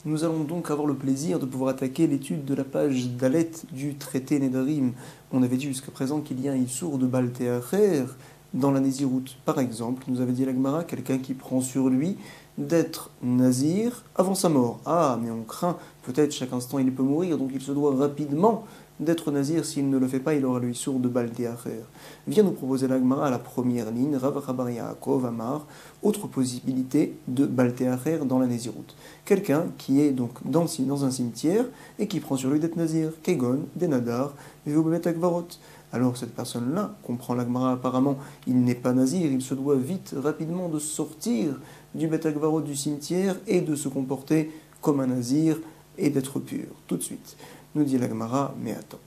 Nous allons donc avoir le plaisir de pouvoir attaquer l'étude de la page Dalet du traité Nedarim. On avait dit jusqu'à présent qu'il y a un Issour de Baltéacher dans la Néziroute. Par exemple, nous avait dit la Gemara, quelqu'un qui prend sur lui d'être Nazir avant sa mort. Ah, mais on craint, peut-être chaque instant il peut mourir, donc il se doit rapidement d'être Nazir. S'il ne le fait pas, il aura le Issour de Baltéacher. Vient nous proposer la Gemara à la première ligne, Rav Chabar Yaakov Amar, autre possibilité de Baltéacher dans la Néziroute. Quelqu'un qui est donc dans un cimetière et qui prend sur lui d'être Nazir, Kegon, Denadar, Veubemet Akvarot. Alors cette personne-là, comprend la Gemara apparemment, il n'est pas Nazir, il se doit vite, rapidement de sortir du Bet Akvarot du cimetière et de se comporter comme un Nazir et d'être pur, tout de suite. Nous dit la Gemara, mais attends.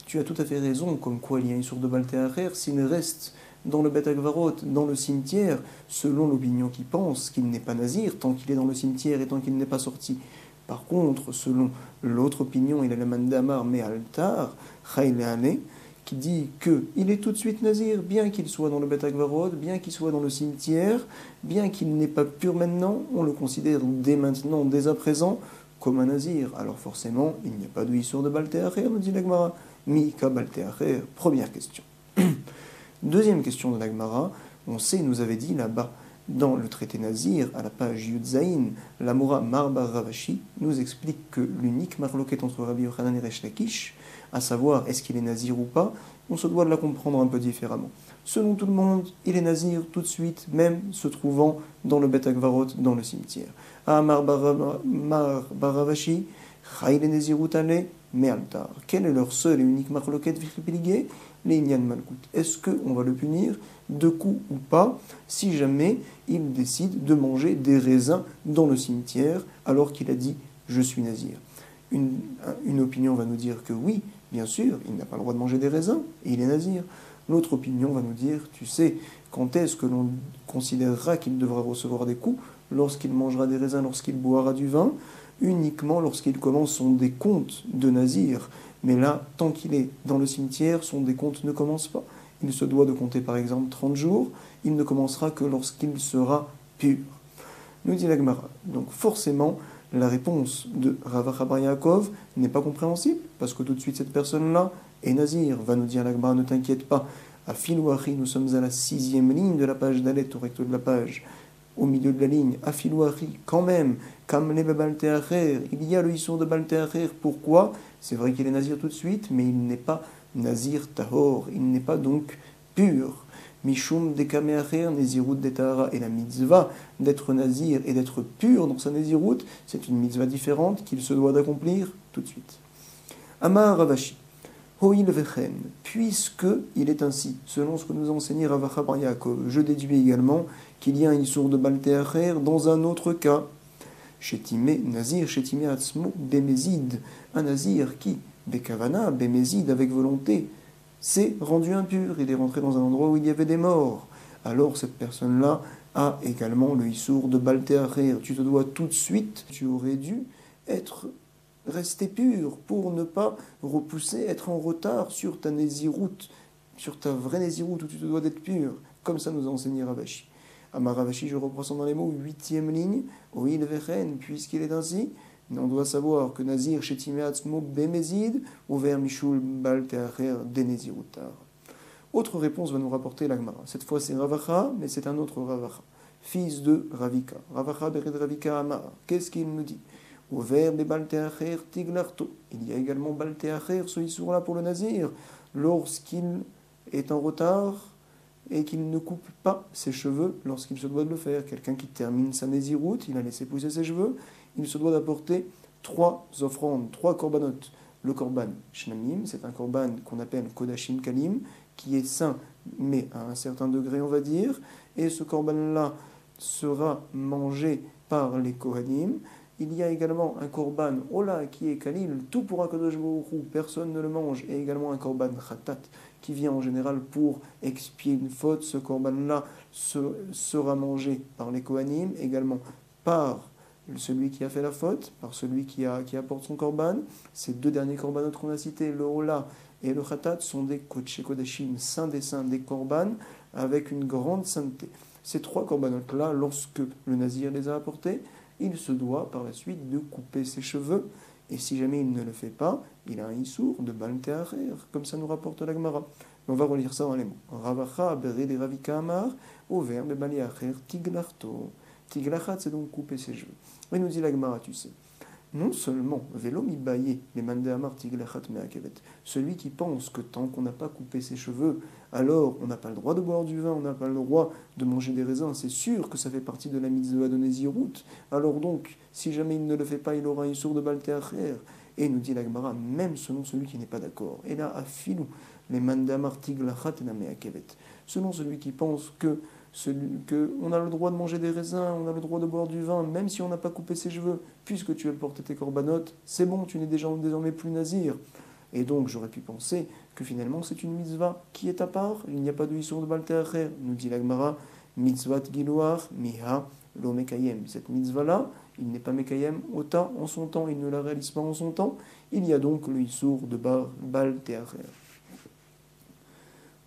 Tu as tout à fait raison, comme quoi il y a une source de Baltéacher, s'il reste dans le Bet Akvarot, dans le cimetière, selon l'opinion qui pense qu'il n'est pas Nazir, tant qu'il est dans le cimetière et tant qu'il n'est pas sorti. Par contre, selon l'autre opinion, il a le Mandamar Me'altar, Chayleane, qui dit qu'il est tout de suite Nazir, bien qu'il soit dans le Bet Akvarot, bien qu'il soit dans le cimetière, bien qu'il n'est pas pur maintenant, on le considère dès maintenant, dès à présent, comme un Nazir. Alors forcément, il n'y a pas de Issour de Baltéacher, nous dit la Gemara. Mika Baltéacher, première question. Deuxième question de la Gemara, on sait, nous avait dit là-bas, dans le traité Nazir, à la page Yudzaïn, l'Amora Marbar Ravashi nous explique que l'unique marloquette entre Rabbi Yochanan et Resh Lakish, à savoir est-ce qu'il est Nazir ou pas, on se doit de la comprendre un peu différemment. Selon tout le monde, il est Nazir tout de suite, même se trouvant dans le Bet Akvarot, dans le cimetière. Amar Baravashi, Chayle Nezirutale, Me'altar. Quel est leur seul et unique marloquette virpiligé? Les Inyan Malkout. Est-ce qu'on va le punir de coups ou pas si jamais il décide de manger des raisins dans le cimetière alors qu'il a dit je suis Nazir? Une opinion va nous dire que oui, bien sûr, il n'a pas le droit de manger des raisins et il est Nazir. L'autre opinion va nous dire, tu sais, quand est-ce que l'on considérera qu'il devra recevoir des coups? Lorsqu'il mangera des raisins, lorsqu'il boira du vin, uniquement lorsqu'il commence son décompte de Nazir. Mais là, tant qu'il est dans le cimetière, son décompte ne commence pas. Il se doit de compter par exemple 30 jours, il ne commencera que lorsqu'il sera pur. Nous dit la Gemara. Donc forcément, la réponse de Rav Chabar Yaakov n'est pas compréhensible, parce que tout de suite cette personne-là est Nazir. Va nous dire la Gemara, ne t'inquiète pas. À Filouachi, nous sommes à la 6e ligne de la page Dalet, au recto de la page. Au milieu de la ligne, à Filouachi, quand même, Kamle Baltéacher, il y a le Issour de Baltéacher. Pourquoi? C'est vrai qu'il est Nazir tout de suite, mais il n'est pas Nazir Tahor, il n'est pas donc pur. Mishum de Kameacher, Nézirut de Tahara, et la mitzvah d'être Nazir et d'être pur dans sa Nézirut, c'est une mitzvah différente qu'il se doit d'accomplir tout de suite. Amar Ravashi, Hoil Vechen, puisque il est ainsi, selon ce que nous a enseigné Rav Chabar Yaakov, je déduis également qu'il y a un Issour de Baltéacher dans un autre cas. Chétimé, Nazir, Chétimé Atzmo, Bémézid, un Nazir qui, Bekavana, Bémézid, avec volonté, s'est rendu impur, il est rentré dans un endroit où il y avait des morts. Alors cette personne-là a également le Issour de Baltéacher. Tu te dois tout de suite, tu aurais dû rester pur pour ne pas repousser, être en retard sur ta Néziroute, sur ta vraie Néziroute où tu te dois d'être pur. Comme ça nous a enseigné Ravashi. Amar Ravashi, je reprends ça dans les mots, 8e ligne, Oil Vechen, puisqu'il est ainsi, on doit savoir que Nazir, Chétimé Atzmo, Bémézid, Ouvert Mishul Baltéacher, Dénéziroutar. Autre réponse va nous rapporter l'Agmara. Cette fois c'est Ravacha, mais c'est un autre Ravacha, fils de Ravika. Ravacha Bered Ravika Amar. Qu'est-ce qu'il nous dit? Ouvert Be Baltéacher Tiglarto. Il y a également Baltéacher, ce Issour-là pour le Nazir, lorsqu'il est en retard et qu'il ne coupe pas ses cheveux lorsqu'il se doit de le faire. Quelqu'un qui termine sa Néziroute, il a laissé pousser ses cheveux, il se doit d'apporter 3 offrandes, 3 korbanot. Le korban shnamim, c'est un korban qu'on appelle kodashim kalim, qui est saint, mais à un certain degré, on va dire, et ce korban-là sera mangé par les kohanim. Il y a également un korban ola qui est kalil, tout pour un kadosh baruch hu, personne ne le mange, et également un korban khatat qui vient en général pour expier une faute. Ce korban-là sera mangé par les kohanim, également par celui qui a fait la faute, par celui qui apporte son korban. Ces 2 derniers korbanot qu'on a cités, le ola et le khatat, sont des kodesh kodashim, saints des saints, des korban, avec une grande sainteté. Ces 3 corbanotes-là, lorsque le nazir les a apportés, il se doit par la suite de couper ses cheveux. Et si jamais il ne le fait pas, il a un issour de balteacher, comme ça nous rapporte la Gemara. On va relire ça dans les mots. Ravacha bered et ravika amar, au verbe baliacher tiglarto. Tiglachat, c'est donc couper ses cheveux. Et nous dit la Gemara, tu sais, non seulement vélo mi baillé les mandéamar tiglachat meakevet, celui qui pense que tant qu'on n'a pas coupé ses cheveux, alors on n'a pas le droit de boire du vin, on n'a pas le droit de manger des raisins, c'est sûr que ça fait partie de la mitzvah de Nézirut. Alors donc, si jamais il ne le fait pas, il aura un sourd de balteacher. Et nous dit la Gemara, même selon celui qui n'est pas d'accord. Et là, afilou, les mandéamar tiglachat meakevet. Selon celui qui pense que on a le droit de manger des raisins, on a le droit de boire du vin, même si on n'a pas coupé ses cheveux, puisque tu as porté tes corbanotes, c'est bon, tu n'es désormais plus nazir. Et donc j'aurais pu penser que finalement c'est une mitzvah qui est à part, il n'y a pas de issour de balteacher, nous dit la Gemara, mitzvat giloar miha lo mekayem. Cette mitzvah-là, il n'est pas mekayem ota en son temps, il ne la réalise pas en son temps, il y a donc le issour de balteacher.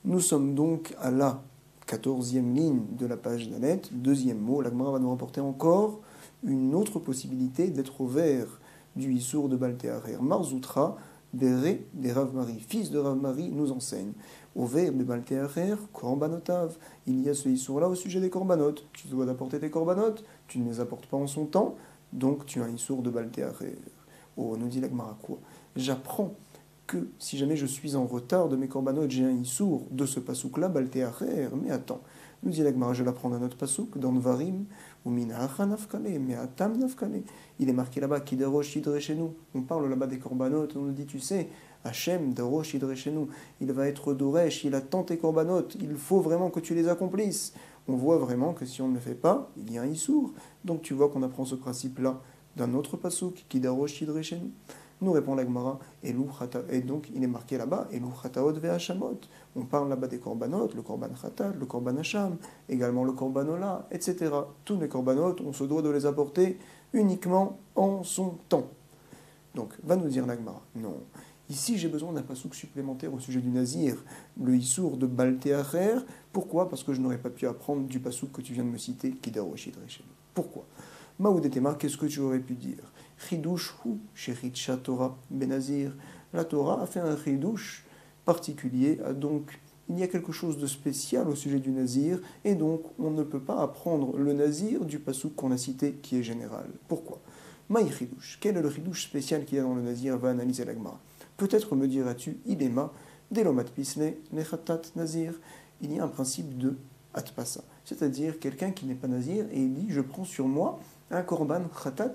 Nous sommes donc à la 14e ligne de la page d'Alet, deuxième mot, la Gemara va nous rapporter encore une autre possibilité d'être au vert du Issour de Balteacher. Marzoutra, Béré des Rav Mari, fils de Rav Mari, nous enseigne. Au vert de Balteacher, Korbanotav, il y a ce Issour-là au sujet des corbanotes. Tu dois apporter tes corbanotes, tu ne les apportes pas en son temps, donc tu as un Issour de Balteacher. Oh, nous dit la Gemara quoi? J'apprends que si jamais je suis en retard de mes corbanotes, j'ai un issour de ce pasouk-là, balteacher. Mais attends, nous dit la Gemara, je l'apprends d'un autre pasouk, dans Nvarim, ou minacha nafkale, mais atam nafkale. Il est marqué là-bas, qui darosh idre chez nous. On parle là-bas des corbanotes, on nous dit, tu sais, Hachem darosh idre chez nous. Il va être doresh, il attend tes corbanotes, il faut vraiment que tu les accomplisses. On voit vraiment que si on ne le fait pas, il y a un issour. Donc tu vois qu'on apprend ce principe-là d'un autre pasouk, qui darosh idre chez nous. Nous répond la Gemara, et donc il est marqué là-bas, Elou Chataot ve'Hashamot. On parle là-bas des korbanot, le korban Chatat, le korban Hacham, également le korban Ola, etc. Tous les korbanot, on se doit de les apporter uniquement en son temps. Donc, va nous dire la Gemara, non. Ici, j'ai besoin d'un pasouk supplémentaire au sujet du nazir, le issour de Balteacher. Pourquoi? Parce que je n'aurais pas pu apprendre du pasouk que tu viens de me citer, Kidaroshid Rechel. Pourquoi? Maoudetema, qu'est-ce que tu aurais pu dire? Chidush hu shericha Torah benazir. La Torah a fait un chidush particulier, donc il y a quelque chose de spécial au sujet du nazir, et donc on ne peut pas apprendre le nazir du pasouk qu'on a cité qui est général. Pourquoi? Maï chidush. Quel est le chidush spécial qu'il y a dans le nazir? Va analyser la Gemara. Peut-être me diras-tu, ilema, delomat pisne, nechatat nazir. Il y a un principe de atpasa, c'est-à-dire quelqu'un qui n'est pas nazir et il dit je prends sur moi un korban khatat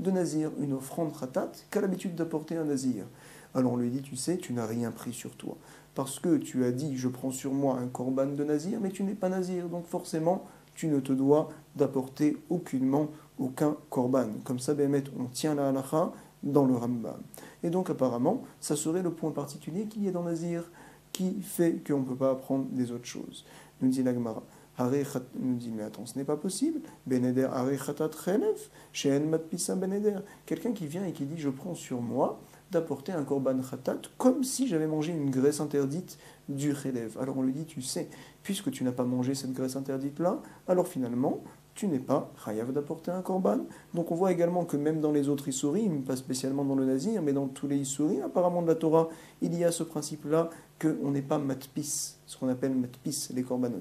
de nazir, une offrande khatat qu'a l'habitude d'apporter un nazir. Alors on lui dit tu sais, tu n'as rien pris sur toi parce que tu as dit je prends sur moi un korban de nazir, mais tu n'es pas nazir, donc forcément tu ne te dois d'apporter aucunement aucun korban. Comme ça, Bémet, on tient la halacha dans le Rambam. Et donc apparemment, ça serait le point particulier qu'il y a dans Nazir qui fait qu'on ne peut pas apprendre des autres choses. Nous dit la Gemara. Nous dit, mais attends, ce n'est pas possible. Beneder arechatat chelef, she'en matpisa beneder. Quelqu'un qui vient et qui dit, je prends sur moi d'apporter un korban khatat comme si j'avais mangé une graisse interdite du chelef. Alors on lui dit, tu sais, puisque tu n'as pas mangé cette graisse interdite-là, alors finalement, tu n'es pas chayav d'apporter un korban. Donc on voit également que même dans les autres issourim, pas spécialement dans le nazir, mais dans tous les issourim, apparemment de la Torah, il y a ce principe-là qu'on n'est pas matpis, ce qu'on appelle matpis, les korbanot.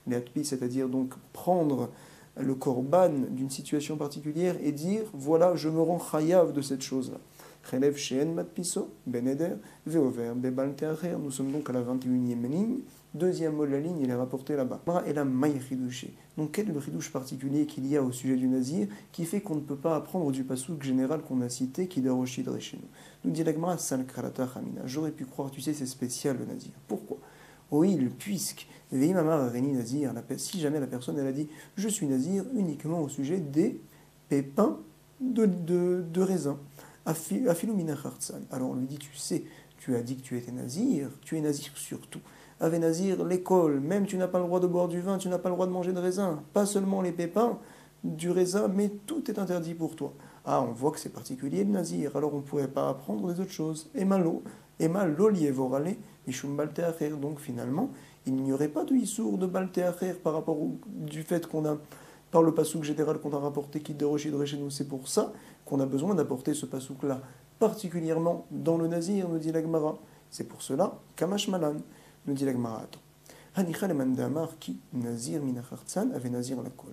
Les matpis, c'est-à-dire donc prendre le korban d'une situation particulière et dire, voilà, je me rends chayav de cette chose-là. Chelev she'en matpiso, beneder, veover, bebal teacher. Nous sommes donc à la 21e ligne. Deuxième mot de la ligne, il est rapporté là-bas. Et la maï chidouché. Donc quel est le chidouche particulier qu'il y a au sujet du nazir qui fait qu'on ne peut pas apprendre du pasouk général qu'on a cité, qui d'aroshidre chez nous? Nous dit la Gemara, sal kralata chamina. J'aurais pu croire, tu sais, c'est spécial le nazir. Pourquoi? Oui, puisque veimamar reni nazir, si jamais la personne elle a dit je suis nazir uniquement au sujet des pépins de raisin. Afilumina khartsan. Alors on lui dit, tu sais, tu as dit que tu étais nazir, tu es nazir surtout. Ave nazir, l'école, même tu n'as pas le droit de boire du vin, tu n'as pas le droit de manger de raisin, pas seulement les pépins du raisin, mais tout est interdit pour toi. Ah, on voit que c'est particulier le nazir, alors on ne pourrait pas apprendre des autres choses. Emma l'olié vorale, mishum balteacher. Donc finalement, il n'y aurait pas de Issour de Baltéacher par rapport du fait qu'on a, par le pasouk général qu'on a rapporté, qui dérochidrait chez nous. C'est pour ça qu'on a besoin d'apporter ce pasouk-là, particulièrement dans le Nazir, nous dit l'Agmara. C'est pour cela, Kamash Malan, nous dit l'Agmara. Hanicha le Mandamar qui Nazir Minachartzan avait Nazir la Kol.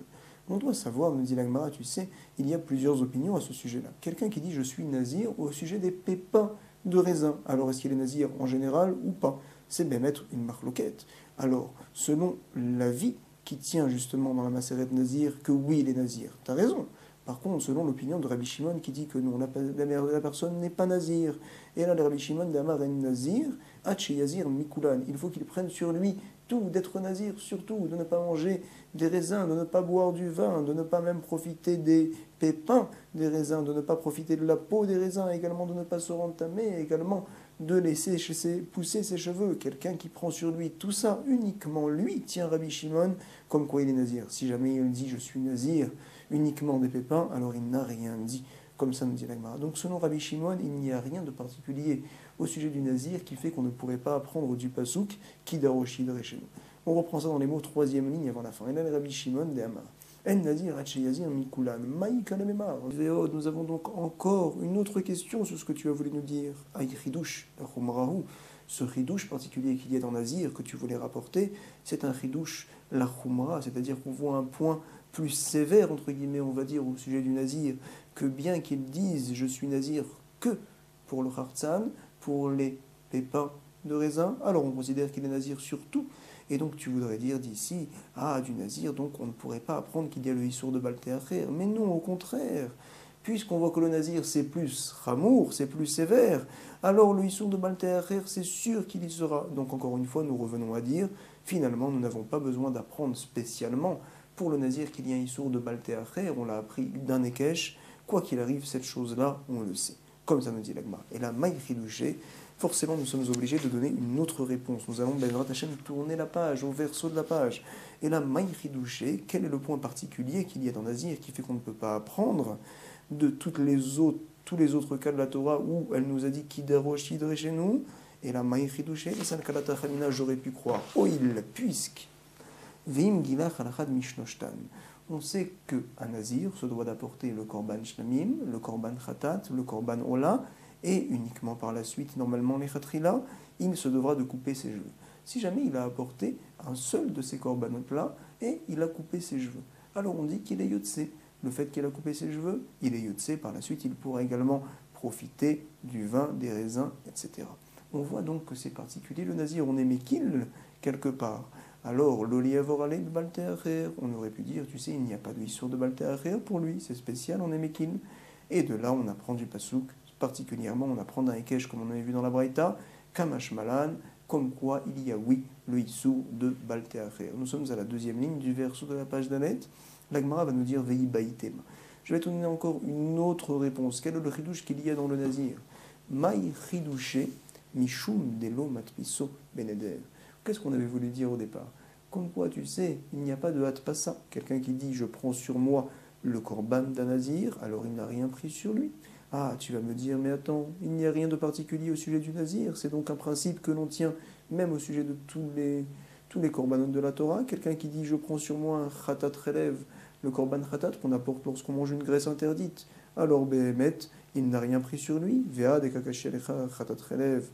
On doit savoir, nous dit l'Agmara, tu sais, il y a plusieurs opinions à ce sujet-là. Quelqu'un qui dit je suis Nazir au sujet des pépins de raisin. Alors est-ce qu'il est Nazir en général ou pas? C'est bien mettre une marloquette. Alors, selon l'avis qui tient justement dans la Maseret Nazir, que oui, il est Nazir, tu as raison. Par contre, selon l'opinion de Rabbi Shimon qui dit que non, la personne n'est pas Nazir, et là, le Rabbi Shimon d'Amar en Nazir, Haché Yazir Mikulan, il faut qu'il prenne sur lui tout d'être Nazir, surtout de ne pas manger des raisins, de ne pas boire du vin, de ne pas même profiter des pépins des raisins, de ne pas profiter de la peau des raisins, également de ne pas se rentamer, également de laisser pousser ses cheveux. Quelqu'un qui prend sur lui tout ça, uniquement lui, tient Rabbi Shimon, comme quoi il est Nazir. Si jamais il dit je suis Nazir, uniquement des pépins, alors il n'a rien dit. Comme ça nous dit l'Agmara. Donc selon Rabbi Shimon, il n'y a rien de particulier au sujet du Nazir qui fait qu'on ne pourrait pas apprendre du pasouk qui daroshidre chez nous. On reprend ça dans les mots troisième ligne avant la fin. Et là, Rabbi Shimon de Amar. En Nazir Yazir Mikulan. Nous avons donc encore une autre question sur ce que tu as voulu nous dire. Aï Chidush, Chumrahu. Ce Chidush particulier qu'il y a dans Nazir que tu voulais rapporter, c'est un Chidush la Chumra, c'est-à-dire qu'on voit un point plus sévère, entre guillemets, on va dire, au sujet du Nazir, que bien qu'ils disent je suis Nazir que pour le Khartzan, pour les pépins de raisin, alors on considère qu'il est Nazir surtout. Et donc tu voudrais dire d'ici, du Nazir, donc on ne pourrait pas apprendre qu'il y a le Issour de Baltéacher. Mais non, au contraire. Puisqu'on voit que le Nazir c'est plus Ramour, c'est plus sévère, alors le Issour de Baltéacher c'est sûr qu'il y sera. Donc encore une fois, nous revenons à dire, finalement nous n'avons pas besoin d'apprendre spécialement pour le Nazir qu'il y a un Issour de Baltéacher, on l'a appris d'un Ekech, quoi qu'il arrive, cette chose-là, on le sait. Comme ça nous dit l'Agmara. Et là, Maï Chidouché, forcément nous sommes obligés de donner une autre réponse. Nous allons, Bezrat Hashem, tourner la page, au verso de la page. Et là, Maï Chidouché, quel est le point particulier qu'il y a dans Nazir qui fait qu'on ne peut pas apprendre de tous les autres cas de la Torah où elle nous a dit Kidarosh Hidre chez nous? Et là, Maï Chidouché, et ça, j'aurais pu croire. Oh, puisque Vim Gilach Alachad Mishnoshtan. On sait qu'un Nazir se doit d'apporter le Korban Shlamim, le Korban Khatat, le Korban Ola, et uniquement par la suite, normalement les Khatrila, il se devra de couper ses cheveux. Si jamais il a apporté un seul de ces Korbanot-là, et il a coupé ses cheveux, alors on dit qu'il est Yotse. Le fait qu'il a coupé ses cheveux, il est Yotse, par la suite il pourra également profiter du vin, des raisins, etc. On voit donc que c'est particulier, le Nazir, on est Mekil, quelque part. Alors, l'Oliavorale de Baltéacher, on aurait pu dire, tu sais, il n'y a pas de Issour de Baltéacher pour lui, c'est spécial, on est Mekil. Et de là, on apprend du Pasouk, particulièrement, on apprend d'un Ekech, comme on avait vu dans la Braïta, Kamash Malan, comme quoi il y a, oui, le Issour de Baltéacher. Nous sommes à la deuxième ligne du verso de la page d'Anet. L'Agmara va nous dire Vei Baïtem. Je vais te donner encore une autre réponse. Quel est le chidouche qu'il y a dans le Nazir? Maï chidouché, Mishum Delo Matpiso Beneder. Qu'est-ce qu'on avait voulu dire au départ? Comme quoi, tu sais, il n'y a pas de hatpassa. Quelqu'un qui dit je prends sur moi le korban d'un nazir, alors il n'a rien pris sur lui. Ah, tu vas me dire, mais attends, il n'y a rien de particulier au sujet du nazir. C'est donc un principe que l'on tient même au sujet de tous les korbanot de la Torah. Quelqu'un qui dit je prends sur moi un khatat relève, le korban khatat qu'on apporte lorsqu'on mange une graisse interdite. Alors, Behemet, il n'a rien pris sur lui. Vea de kakashelecha khatat relève,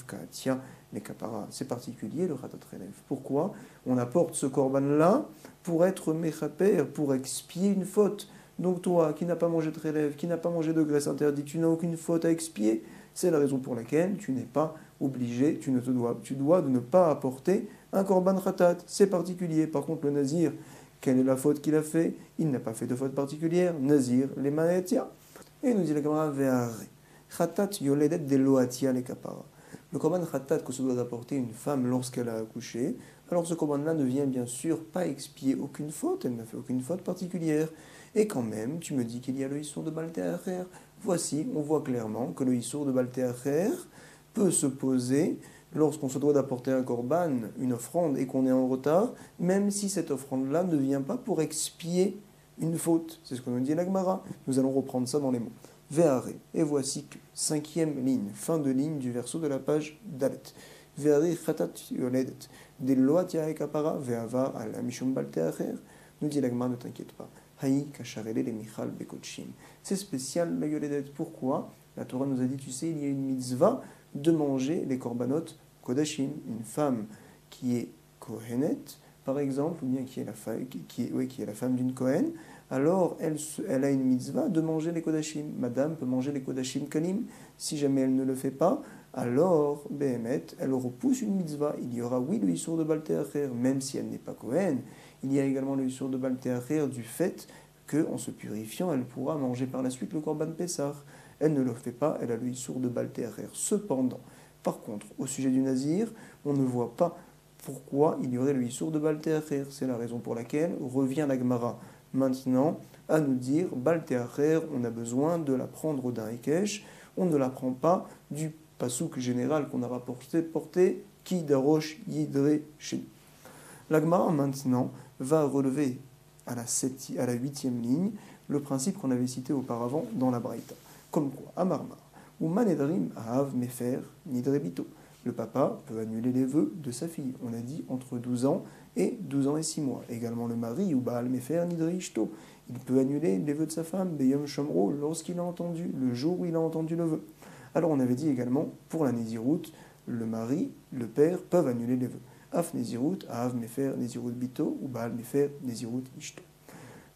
katia. Les kaparas, c'est particulier le Khatat Relève. Pourquoi? On apporte ce korban-là pour être mechaper, pour expier une faute. Donc toi, qui n'as pas mangé de relève, qui n'as pas mangé de graisse interdite, tu n'as aucune faute à expier. C'est la raison pour laquelle tu n'es pas obligé, tu dois de ne pas apporter un korban khatat. C'est particulier. Par contre, le nazir, quelle est la faute qu'il a fait? Il n'a pas fait de faute particulière. Nazir, les manetia. Et nous dit la Gemara, ve'are. Khatat yoledet de loatia les kaparas. Le korban khatat que se doit apporter une femme lorsqu'elle a accouché, alors ce korban-là ne vient bien sûr pas expier aucune faute, elle n'a fait aucune faute particulière. Et quand même, tu me dis qu'il y a le Issour de Baltéacher. Voici, on voit clairement que le Issour de Baltéacher peut se poser lorsqu'on se doit d'apporter un korban, une offrande, et qu'on est en retard, même si cette offrande-là ne vient pas pour expier une faute. C'est ce que nous dit l'Agmara. Nous allons reprendre ça dans les mots. Ve'are. Et voici que, cinquième ligne, fin de ligne du verso de la page Dalet. ve'ari chatat yoledet, des lois tiae kapara, ve'ava ala mishum balte acher. Nous dit l'agma, ne t'inquiète pas. Haï kacharele les michal bekotchim. C'est spécial la yoledet. Pourquoi? La Torah nous a dit, tu sais, il y a une mitzvah de manger les korbanot kodashim. Une femme qui est kohenet, par exemple, ou bien qui est la femme d'une kohen, alors elle a une mitzvah de manger les kodashim. Madame peut manger les kodashim kalim. Si jamais elle ne le fait pas, alors, Behemet, elle repousse une mitzvah. Il y aura, oui, le issour de Balte Acher, même si elle n'est pas kohen. Il y a également le issour de Balte Acher du fait qu'en se purifiant, elle pourra manger par la suite le korban Pessah. Elle ne le fait pas, elle a le issour de Balte Acher. Cependant, par contre, au sujet du Nazir, on ne voit pas pourquoi il y aurait le issour de Balte Acher. C'est la raison pour laquelle revient la Gemara maintenant à nous dire Balte Acher, on a besoin de la prendre d'un Ekesh, on ne la prend pas du pasouk général qu'on a porté qui darosh yidre chez. La Gemara maintenant va relever à la 8e ligne le principe qu'on avait cité auparavant dans la Braïta. Comme quoi, Amarmar, ou manedrim ahav mefer nidre bito. Le papa peut annuler les vœux de sa fille. On a dit entre 12 ans et 12 ans et 6 mois. Également le mari, ou baal mefer nidre ishto. Il peut annuler les vœux de sa femme, beyom shomro, lorsqu'il a entendu, le jour où il a entendu le vœu. Alors on avait dit également, pour la Nézirut, le mari, le père peuvent annuler les vœux. Af Nézirut, Av Mefer Nézirut Bito, ou Baal Mefer Nézirut Ishto.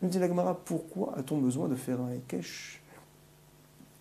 Nous dit la Gemara, pourquoi a-t-on besoin de faire un Ekesh?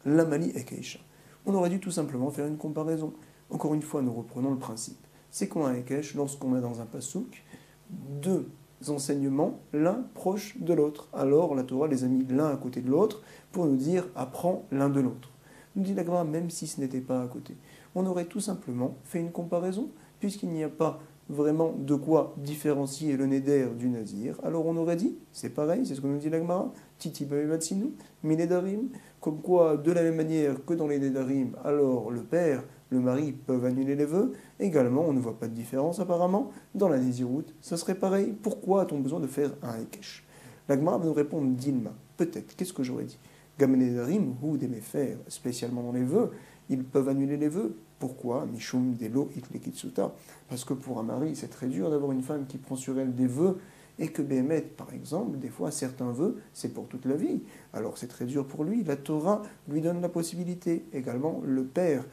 L'Amali Ekesha. On aurait dû tout simplement faire une comparaison. Encore une fois, nous reprenons le principe. C'est quoi un Ekesh? Lorsqu'on a dans un pasouk deux enseignements, l'un proche de l'autre. Alors la Torah les a mis l'un à côté de l'autre pour nous dire apprends l'un de l'autre. Nous dit la Gemara, même si ce n'était pas à côté, on aurait tout simplement fait une comparaison, puisqu'il n'y a pas vraiment de quoi différencier le Neder du Nazir. Alors on aurait dit, c'est pareil, c'est ce que nous dit la Gemara, Titi Bavevatsinu, Minedarim, comme quoi, de la même manière que dans les Nedarim, alors le père, le mari peuvent annuler les vœux. Également, on ne voit pas de différence apparemment. Dans la Nézirut, ça serait pareil. Pourquoi a-t-on besoin de faire un Ekesh? La Gemara va nous répondre Dilma. Peut-être, qu'est-ce que j'aurais dit? Gamenedarim ou des méfers, spécialement dans les vœux, ils peuvent annuler les vœux. Pourquoi? Mishum delo itlekitsuta. Parce que pour un mari, c'est très dur d'avoir une femme qui prend sur elle des vœux et que Béhémet, par exemple, des fois, certains vœux, c'est pour toute la vie. Alors c'est très dur pour lui. La Torah lui donne la possibilité. Également, le père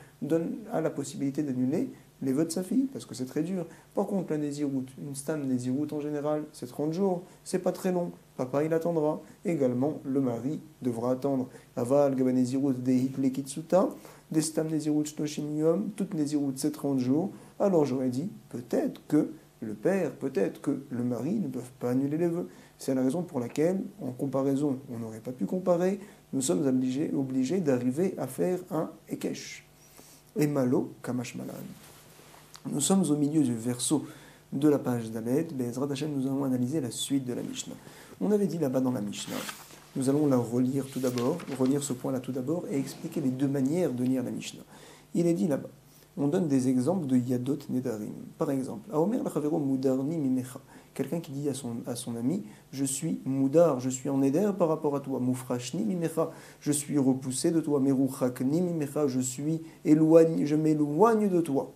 a la possibilité d'annuler les vœux de sa fille, parce que c'est très dur. Par contre, la Nézirut, une stam Nézirut en général, c'est 30 jours, c'est pas très long. Papa, il attendra. Également, le mari devra attendre. Aval, Gaba Nézirut, Dehit Lekitsuta, des stam Nézirut Shnoshim Yom, toutes Nézirut, c'est 30 jours. Alors j'aurais dit, peut-être que le père, peut-être que le mari ne peuvent pas annuler les vœux. C'est la raison pour laquelle, en comparaison, on n'aurait pas pu comparer, nous sommes obligés d'arriver à faire un Ekesh. Et Malo, Kamash Malan. Nous sommes au milieu du verso de la page d'Alet. Be'ezrat Hashem, nous allons analyser la suite de la Mishnah. On avait dit là-bas dans la Mishnah, nous allons la relire tout d'abord, relire ce point-là tout d'abord, et expliquer les deux manières de lire la Mishnah. Il est dit là-bas, on donne des exemples de Yadot Nedarim. Par exemple, Aomer lachavero mudarni mimecha. Quelqu'un qui dit à son ami, je suis moudar, je suis en éder par rapport à toi. Mufrashni mimecha, je suis repoussé de toi. Meruchakni mimecha, je m'éloigne de toi.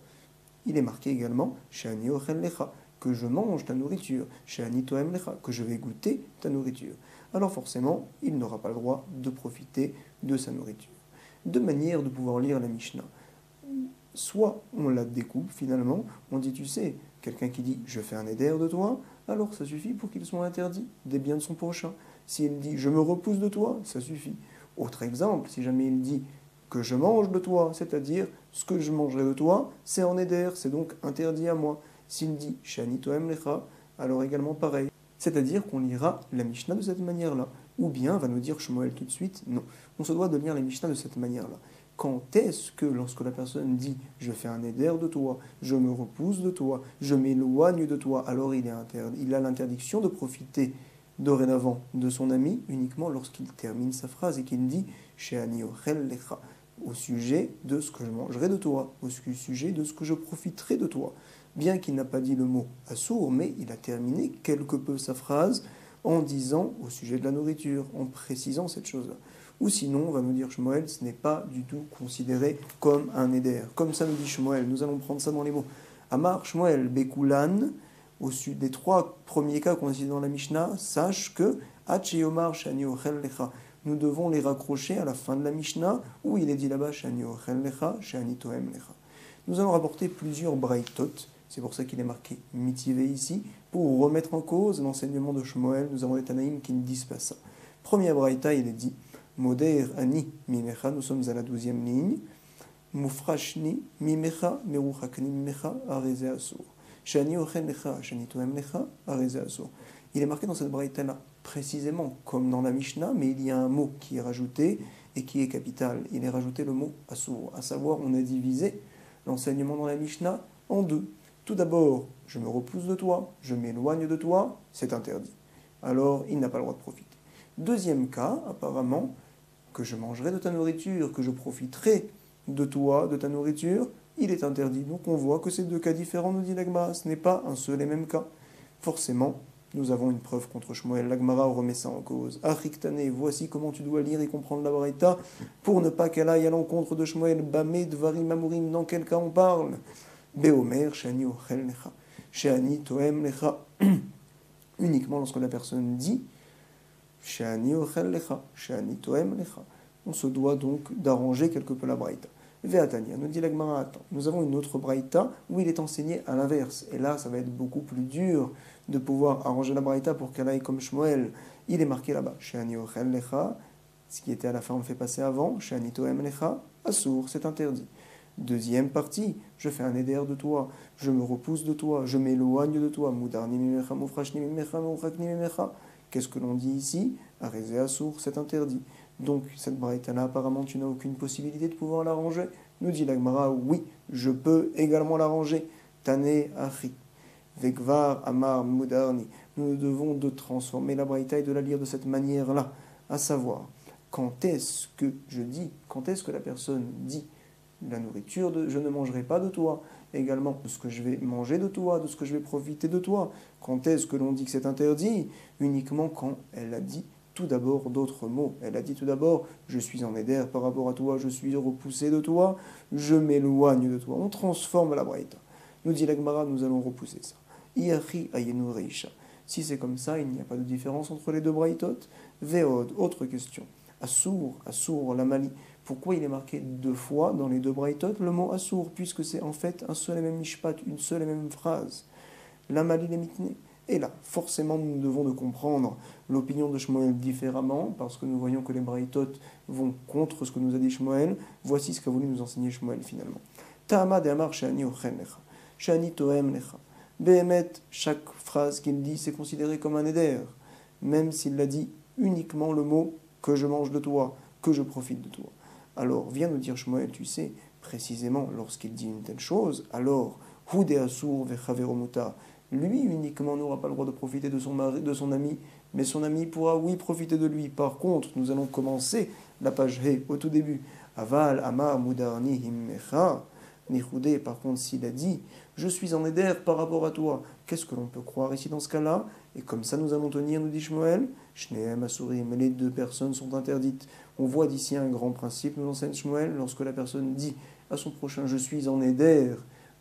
Il est marqué également, She'ani ochel lecha, que je mange ta nourriture. She'ani toem lecha, que je vais goûter ta nourriture. Alors forcément, il n'aura pas le droit de profiter de sa nourriture. Deux manières de pouvoir lire la Mishnah. Soit on la découpe finalement, on dit tu sais, quelqu'un qui dit je fais un éder de toi, alors ça suffit pour qu'il soit interdit des biens de son prochain. S'il dit je me repousse de toi, ça suffit. Autre exemple, si jamais il dit que je mange de toi, c'est-à-dire ce que je mangerai de toi, c'est en éder, c'est donc interdit à moi. S'il dit shani toem lecha, alors également pareil. C'est-à-dire qu'on lira la Mishnah de cette manière-là. Ou bien, va nous dire Shmuel tout de suite, non. On se doit de lire la Mishnah de cette manière-là. Quand est-ce que, lorsque la personne dit « je fais un éder de toi, je me repousse de toi, je m'éloigne de toi », alors il a l'interdiction de profiter dorénavant de son ami uniquement lorsqu'il termine sa phrase et qu'il dit « she'ani ochel lecha » au sujet de ce que je mangerai de toi, au sujet de ce que je profiterai de toi. Bien qu'il n'a pas dit le mot « assour », mais il a terminé quelque peu sa phrase en disant au sujet de la nourriture, en précisant cette chose-là. Ou sinon, on va nous dire Shmuel, ce n'est pas du tout considéré comme un éder. Comme ça nous dit Shmuel, nous allons prendre ça dans les mots. Amar Shmuel Bekulan, au sud des trois premiers cas qu'on a cités dans la Mishnah, sache que Hacheyomar Shani Ochel Lecha, nous devons les raccrocher à la fin de la Mishnah, où il est dit là-bas Shani Ochel Lecha, Shani Toem Lecha. Nous allons rapporter plusieurs braïtot, c'est pour ça qu'il est marqué mitivé ici, pour remettre en cause l'enseignement de Shmuel. Nous avons des Tanaïm qui ne disent pas ça. Première braïta, il est dit Moder Ani Mimecha, nous sommes à la 12e ligne. Mufrashni Mimecha, Meruchakni Mimecha, Areze Asur. Shani Ochen Lecha, Shani Toem Lecha, Areze Asur. Il est marqué dans cette braïta-là, précisément comme dans la Mishnah, mais il y a un mot qui est rajouté et qui est capital. Il est rajouté le mot Asur, à savoir, on a divisé l'enseignement dans la Mishnah en deux. Tout d'abord, je me repousse de toi, je m'éloigne de toi, c'est interdit. Alors, il n'a pas le droit de profiter. Deuxième cas, apparemment, que je mangerai de ta nourriture, que je profiterai de toi, de ta nourriture, il est interdit. Donc on voit que ces deux cas différents, nous dit l'Agmara, ce n'est pas un seul et même cas. Forcément, nous avons une preuve contre Shmuel. L'Agmara remet ça en cause. Achiktane, voici comment tu dois lire et comprendre la Braïta pour ne pas qu'elle aille à l'encontre de Shmuel. Bamé, Dvarim, Amurim, dans quel cas on parle? Beomer, Shani Ochel Lecha, Shani Toem Lecha. Uniquement lorsque la personne dit Shani Ochel Lecha, Shani Toem Lecha. On se doit donc d'arranger quelque peu la Braïta. Ve'atania, nous dit l'Agmara, attends, nous avons une autre Braïta où il est enseigné à l'inverse. Et là, ça va être beaucoup plus dur de pouvoir arranger la Braïta pour qu'elle aille comme Shmuel. Il est marqué là-bas, Shani Ochel Lecha, ce qui était à la fin, on le fait passer avant, Shani Toem Lecha, Assour, c'est interdit. Deuxième partie, je fais un éder de toi, je me repousse de toi, je m'éloigne de toi. Moudarni mimecha, moufrashni mimecha, moufrakni mimecha. Qu'est-ce que l'on dit ici? Arezé Assour, c'est interdit. Donc, cette braïta-là, apparemment, tu n'as aucune possibilité de pouvoir l'arranger. Nous dit l'Agmara, oui, je peux également l'arranger. Tane Achi, Vekvar Amar Moudarni. Nous devons de transformer la braïta et de la lire de cette manière-là. À savoir, quand est-ce que je dis, quand est-ce que la personne dit la nourriture, je ne mangerai pas de toi. Également, de ce que je vais manger de toi, de ce que je vais profiter de toi. Quand est-ce que l'on dit que c'est interdit? Uniquement quand elle a dit tout d'abord d'autres mots. Elle a dit tout d'abord, je suis en éder par rapport à toi, je suis repoussé de toi, je m'éloigne de toi. On transforme la braïta. Nous dit l'Agmara, nous allons repousser ça. Iachi ayenu reisha. Si c'est comme ça, il n'y a pas de différence entre les deux braïtot. Veod, autre question. Assour, la Mali. Pourquoi il est marqué deux fois dans les deux braïtot le mot Assour, puisque c'est en fait un seul et même mishpat, une seule et même phrase. La Mali les mitne. Et là, forcément, nous devons de comprendre l'opinion de Shmuel différemment, parce que nous voyons que les braïtot vont contre ce que nous a dit Shmuel. Voici ce qu'a voulu nous enseigner Shmuel finalement. Ta'ama de amar shani ochen lecha, shani toem lecha. Behemet, chaque phrase qu'il dit, c'est considéré comme un éder, même s'il l'a dit uniquement le mot que je mange de toi, que je profite de toi. Alors, viens nous dire Shmuel, tu sais, précisément lorsqu'il dit une telle chose, alors, Hude Asur vechaveromuta, lui uniquement n'aura pas le droit de profiter de son mari, de son ami, mais son ami pourra, oui, profiter de lui. Par contre, nous allons commencer la page He au tout début. Aval, Amar, Mudarni, Himmecha, Nichoudé, par contre, s'il a dit, je suis en éder par rapport à toi, qu'est-ce que l'on peut croire ici dans ce cas-là? Et comme ça, nous allons tenir, nous dit Shmuel, Shneem Asurim, les deux personnes sont interdites. On voit d'ici un grand principe, nous enseigne Shmuel, lorsque la personne dit à son prochain, je suis en éder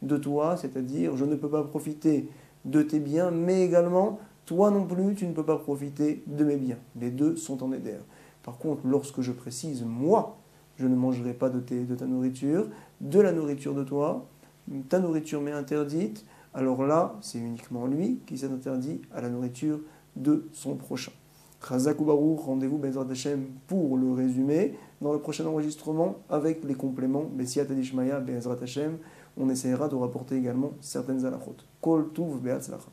de toi, c'est-à-dire, je ne peux pas profiter de tes biens, mais également, toi non plus, tu ne peux pas profiter de mes biens. Les deux sont en éder. Par contre, lorsque je précise, moi, je ne mangerai pas de ta nourriture, de la nourriture de toi, ta nourriture m'est interdite, alors là, c'est uniquement lui qui s'est interdit à la nourriture de son prochain. Chazak ou Baruch, rendez-vous Bezrat Hashem pour le résumé dans le prochain enregistrement avec les compléments Besiat Adishmaya Bezrat Hashem. On essaiera de rapporter également certaines halachot. Kol Tuv Be'atzlacha.